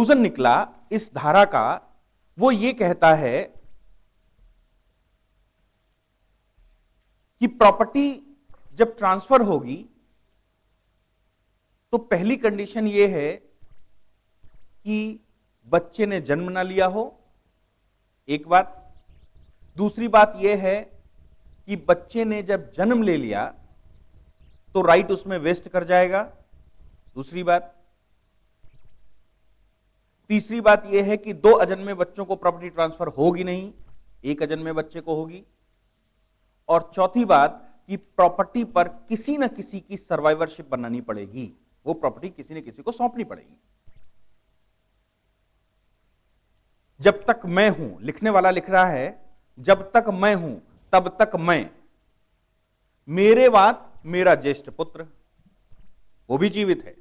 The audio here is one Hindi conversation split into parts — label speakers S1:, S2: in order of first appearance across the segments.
S1: कंक्लूजन निकला इस धारा का, वो ये कहता है कि प्रॉपर्टी जब ट्रांसफर होगी तो पहली कंडीशन ये है कि बच्चे ने जन्म ना लिया हो, एक बात। दूसरी बात यह है कि बच्चे ने जब जन्म ले लिया तो राइट उसमें वेस्ट कर जाएगा, दूसरी बात। तीसरी बात यह है कि दो अजन्मे बच्चों को प्रॉपर्टी ट्रांसफर होगी नहीं, एक अजन्मे बच्चे को होगी। और चौथी बात कि प्रॉपर्टी पर किसी न किसी की सर्वाइवरशिप बनानी पड़ेगी, वो प्रॉपर्टी किसी न किसी को सौंपनी पड़ेगी। जब तक मैं हूं, लिखने वाला लिख रहा है, जब तक मैं हूं तब तक मैं, मेरे बाद मेरा ज्येष्ठ पुत्र, वो भी जीवित है,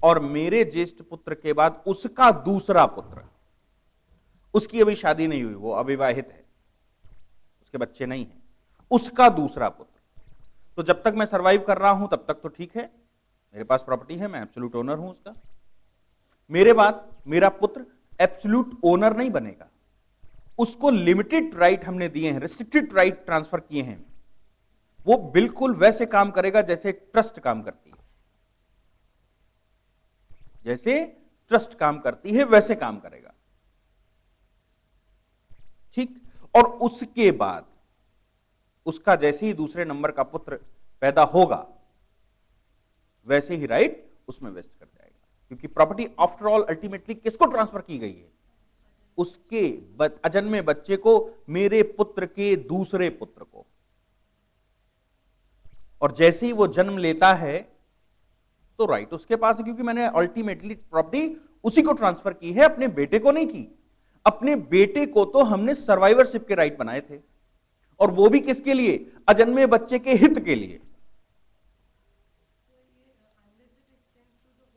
S1: और मेरे ज्येष्ठ पुत्र के बाद उसका दूसरा पुत्र, उसकी अभी शादी नहीं हुई, वो अविवाहित है, उसके बच्चे नहीं हैं, उसका दूसरा पुत्र। तो जब तक मैं सरवाइव कर रहा हूं तब तक तो ठीक है, मेरे पास प्रॉपर्टी है, मैं एब्सोल्यूट ओनर हूं उसका। मेरे बाद मेरा पुत्र एब्सोल्यूट ओनर नहीं बनेगा, उसको लिमिटेड राइट हमने दिए हैं, रिस्ट्रिक्टेड राइट ट्रांसफर किए हैं। वो बिल्कुल वैसे काम करेगा जैसे ट्रस्ट काम करती है, जैसे ट्रस्ट काम करती है वैसे काम करेगा, ठीक। और उसके बाद उसका जैसे ही दूसरे नंबर का पुत्र पैदा होगा वैसे ही राइट उसमें वेस्ट कर जाएगा, क्योंकि प्रॉपर्टी आफ्टर ऑल अल्टीमेटली किसको ट्रांसफर की गई है? उसके अजन्मे बच्चे को, मेरे पुत्र के दूसरे पुत्र को। और जैसे ही वो जन्म लेता है तो राइट उसके पास है, क्योंकि मैंने अल्टीमेटली प्रॉपर्टी उसी को ट्रांसफर की है, अपने बेटे को नहीं की। अपने बेटे को तो हमने सर्वाइवरशिप के राइट बनाए थे, और वो भी किसके लिए? अजन्मे बच्चे के हित के लिए।